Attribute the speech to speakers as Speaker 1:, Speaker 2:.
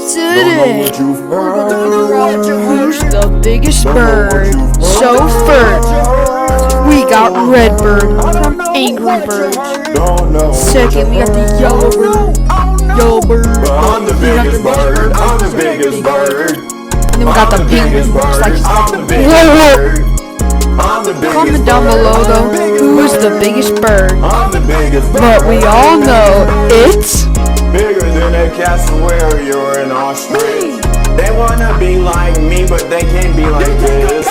Speaker 1: Today, who's the biggest bird? So first, we got Redbird from Angry Birds. Second, we got the Yellow Bird.
Speaker 2: I'm the biggest bird. I'm the biggest bird.
Speaker 1: And then we got the Penguin. Looks like he's
Speaker 2: I'm the
Speaker 1: whoa,
Speaker 2: biggest
Speaker 1: whoa.
Speaker 2: bird. I'm the biggest
Speaker 1: Comment down below though, who's the biggest bird?
Speaker 2: I'm the biggest bird.
Speaker 1: But we all know it's
Speaker 2: Bigger than a cassowary or an ostrich. They wanna be like me, but they can't be like this.